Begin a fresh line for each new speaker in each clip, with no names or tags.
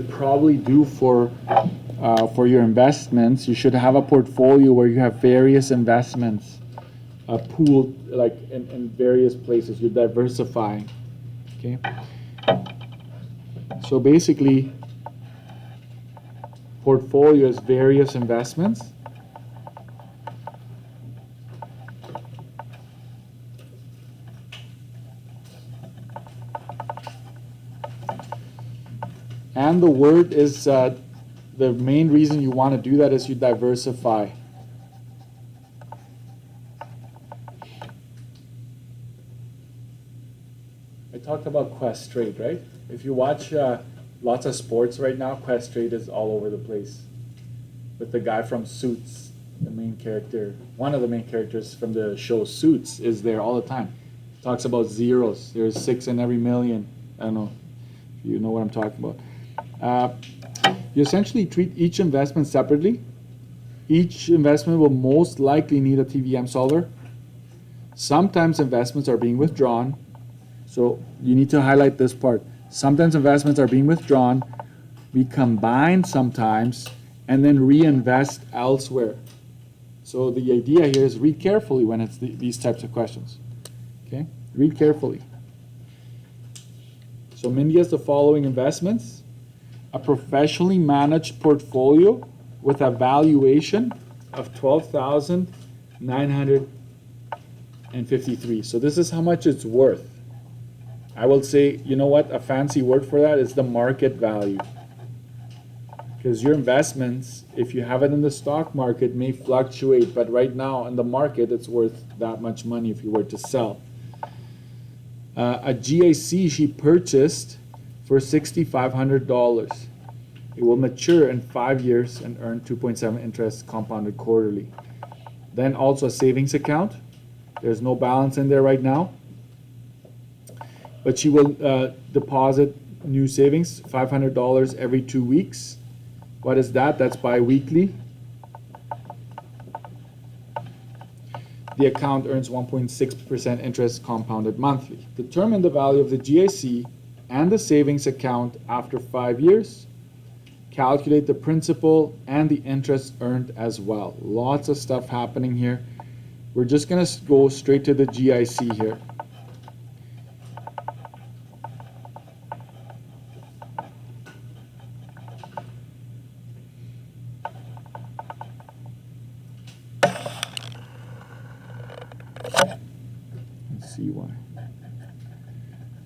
probably do for your investments, you should have a portfolio where you have various investments pooled like in various places. You're diversifying. Okay. So basically, portfolio is various investments. And the word is the main reason you want to do that is you diversify. I talked about Questrade, right? If you watch lots of sports right now, Questrade is all over the place. With the guy from Suits, the main character, one of the main characters from the show Suits is there all the time. Talks about zeros. There's 6 in every million. I don't know if you know what I'm talking about. You essentially treat each investment separately. Each investment will most likely need a TVM solver. Sometimes investments are being withdrawn. So you need to highlight this part. Sometimes investments are being withdrawn. We combine sometimes and then reinvest elsewhere. So the idea here is read carefully when it's these types of questions. Okay, read carefully. So Mindy has the following investments. A professionally managed portfolio with a valuation of $12,953. So this is how much it's worth. I will say, you know what, a fancy word for that is the market value. Because your investments, if you have it in the stock market, may fluctuate, but right now in the market, it's worth that much money if you were to sell. A GIC she purchased for $6,500. It will mature in 5 years and earn 2.7 interest compounded quarterly. Then also a savings account. There's no balance in there right now. But she will deposit new savings, $500 every 2 weeks. What is that? That's bi-weekly. The account earns 1.6% interest compounded monthly. Determine the value of the GIC and the savings account after 5 years. Calculate the principal and the interest earned as well. Lots of stuff happening here. We're just going to go straight to the GIC here. Let's see why.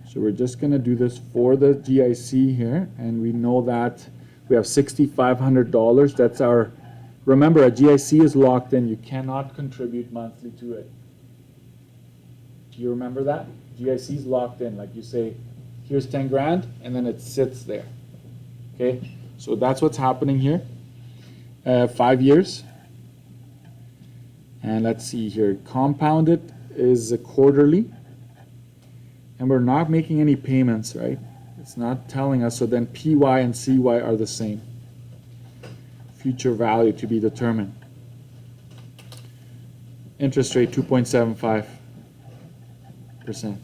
So we're just going to do this for the GIC here, and we know that we have $6,500. That's our, remember, a GIC is locked in. You cannot contribute monthly to it. Do you remember that? GIC is locked in. Like you say, here's 10 grand, and then it sits there. Okay, so that's what's happening here. 5 years. And let's see here. Compounded is quarterly. And we're not making any payments, right? It's not telling us. So then PY and CY are the same. Future value to be determined. Interest rate 2.75%.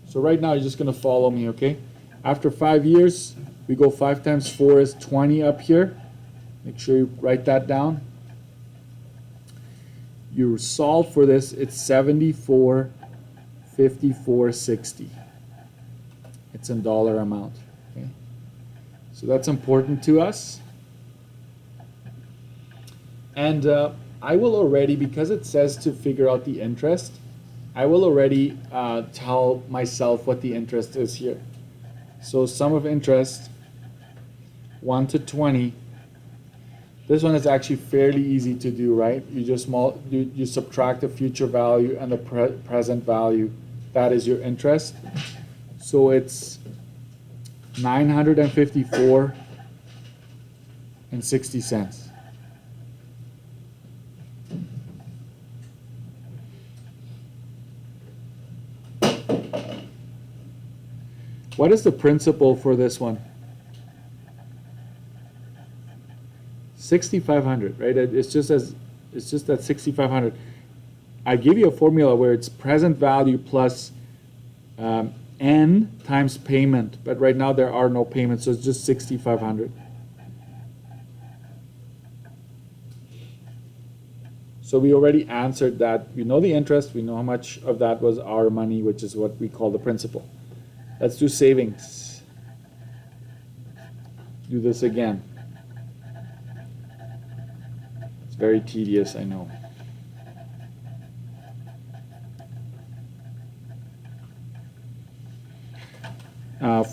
So right now you're just going to follow me, okay? After 5 years, we go 5 times 4 is 20 up here. Make sure you write that down. You solve for this, it's 74.5460. It's in dollar amount. Okay? So that's important to us. And I will already, because it says to figure out the interest, I will already tell myself what the interest is here. So sum of interest, 1 to 20. This one is actually fairly easy to do, right? You just you subtract the future value and the present value. That is your interest. So it's 954.60. What is the principal for this one? 6,500, right? It's just that 6,500. I give you a formula where it's present value plus N times payment, but right now there are no payments, so it's just 6,500. So we already answered that. We know the interest, we know how much of that was our money, which is what we call the principal. Let's do savings. Do this again. It's very tedious, I know.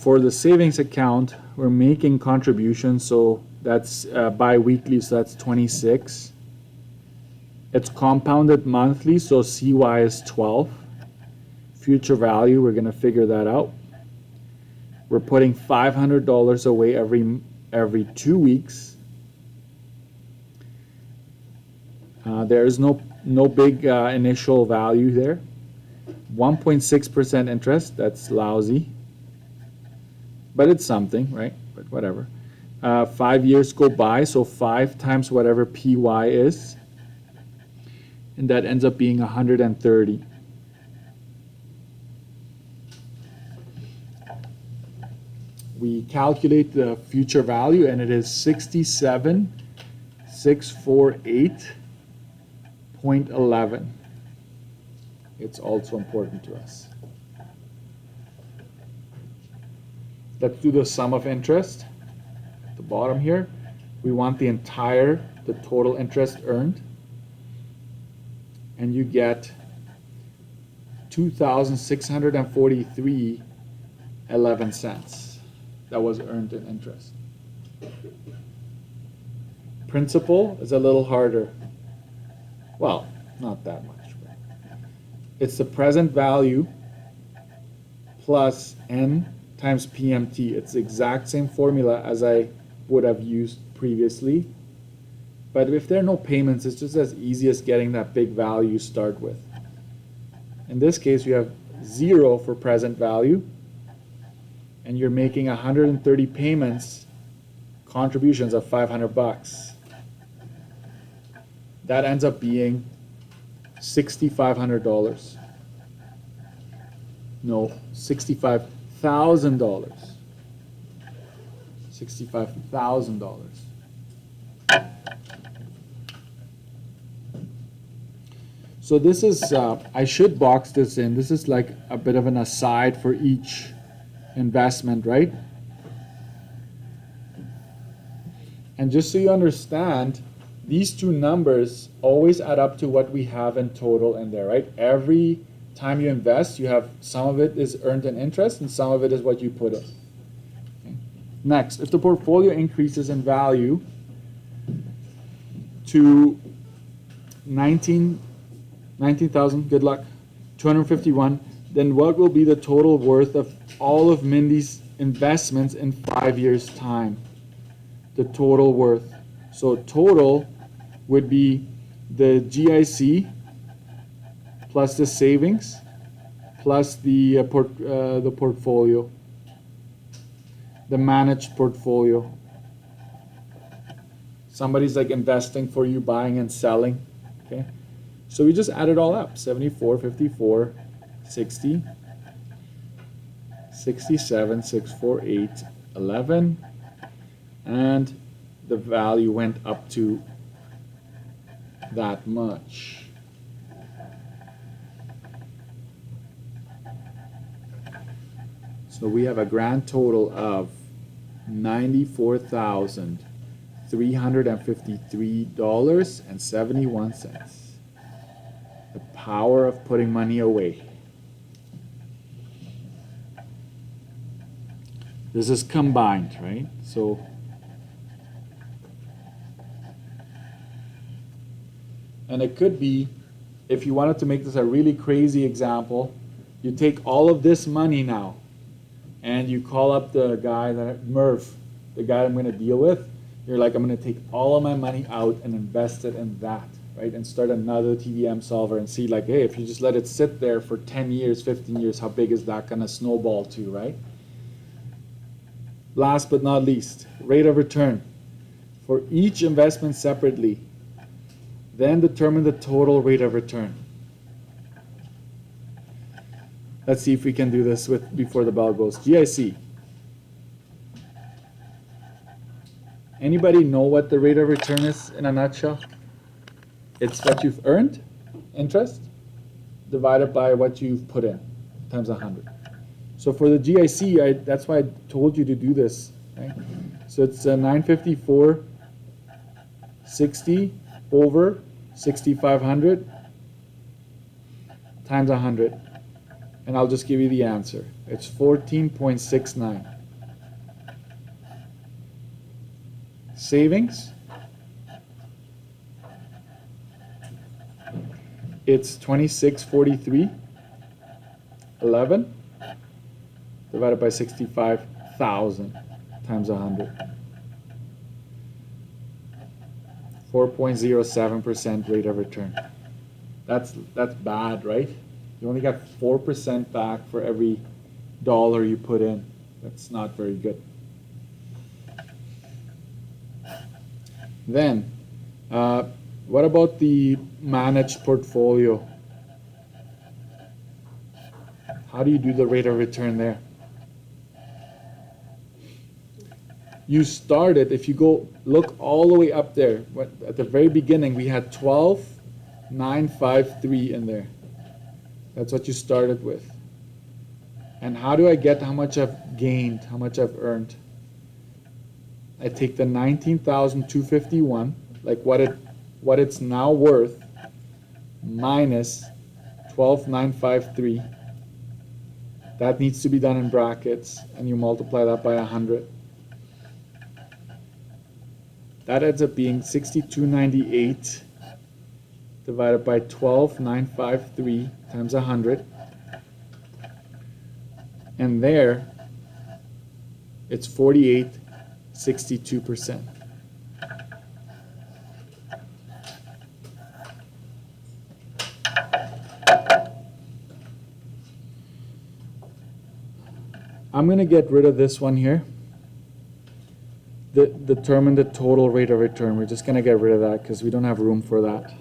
For the savings account, we're making contributions, so that's bi-weekly, so that's 26. It's compounded monthly, so CY is 12. Future value, we're going to figure that out. We're putting $500 away every 2 weeks. There is no big initial value there. 1.6% interest, that's lousy. But it's something, right? But whatever. 5 years go by, so 5 times whatever PY is. And that ends up being 130. We calculate the future value, and it is 67,648.11. It's also important to us. Let's do the sum of interest. At the bottom here, we want the total interest earned. And you get 2,643.11 cents that was earned in interest. Principal is a little harder. Well, not that much. But it's the present value plus N times PMT. It's the exact same formula as I would have used previously. But if there are no payments, it's just as easy as getting that big value you start with. In this case, you have 0 for present value, and you're making 130 payments, contributions of $500. That ends up being $6,500. No, $65,000. $65,000. So this is, I should box this in. This is like a bit of an aside for each investment, right? And just so you understand, these two numbers always add up to what we have in total in there, right? Every time you invest, you have some of it is earned in interest and some of it is what you put in. Okay. Next, if the portfolio increases in value to 19,000, good luck, 251, then what will be the total worth of all of Mindy's investments in 5 years' time? The total worth. So total would be the GIC plus the savings plus the portfolio, the managed portfolio. Somebody's like investing for you, buying and selling. Okay. So we just add it all up, 74, 54, 60, 67, 648, 11, and the value went up to that much. So we have a grand total of $94,353.71. The power of putting money away. This is combined, right? So and it could be, if you wanted to make this a really crazy example, you take all of this money now and you call up the guy, Merv, the guy I'm going to deal with. You're like, I'm going to take all of my money out and invest it in that, right? And start another TVM solver and see like, hey, if you just let it sit there for 10 years, 15 years, how big is that going to snowball to, right? Last but not least, rate of return. For each investment separately, then determine the total rate of return. Let's see if we can do this with before the bell goes. GIC. Anybody know what the rate of return is in a nutshell? It's what you've earned, interest, divided by what you've put in, times 100. So for the GIC, that's why I told you to do this. Right? So it's 954.60 over 6,500 times 100. And I'll just give you the answer. It's 14.69. Savings, it's 2643.11 divided by 65,000 times 100. 4.07% rate of return. That's bad, right? You only got 4% back for every dollar you put in. That's not very good. Then, what about the managed portfolio? How do you do the rate of return there? You started, if you go look all the way up there, at the very beginning we had 12,953 in there. That's what you started with. And how do I get how much I've gained, how much I've earned? I take the 19,251, like what it's now worth, minus 12,953. That needs to be done in brackets, and you multiply that by 100. That ends up being 6298 divided by 12,953 times 100. And there, it's 48.62%. I'm going to get rid of this one here. Determine the total rate of return. We're just going to get rid of that because we don't have room for that.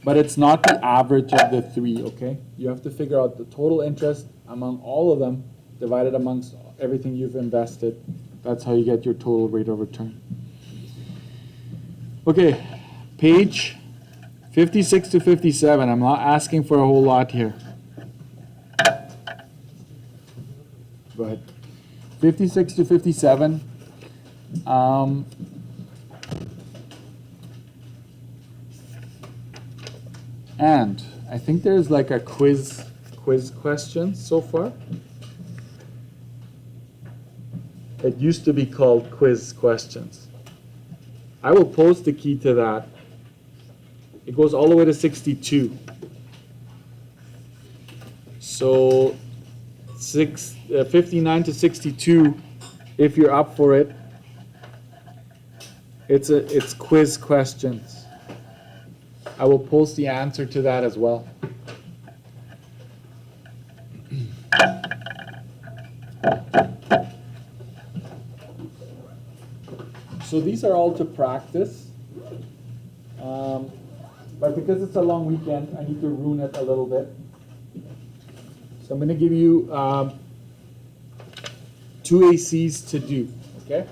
But it's not the average of the three, okay? You have to figure out the total interest among all of them, divided amongst everything you've invested. That's how you get your total rate of return. Okay, page 56 to 57. I'm not asking for a whole lot here. Go ahead. 56 to 57. And I think there's like a quiz question so far. It used to be called quiz questions. I will post the key to that. It goes all the way to 62. So 59 to 62, if you're up for it, it's quiz questions. I will post the answer to that as well. So these are all to practice. But because it's a long weekend, I need to ruin it a little bit. So I'm going to give you 2 ACs to do, okay?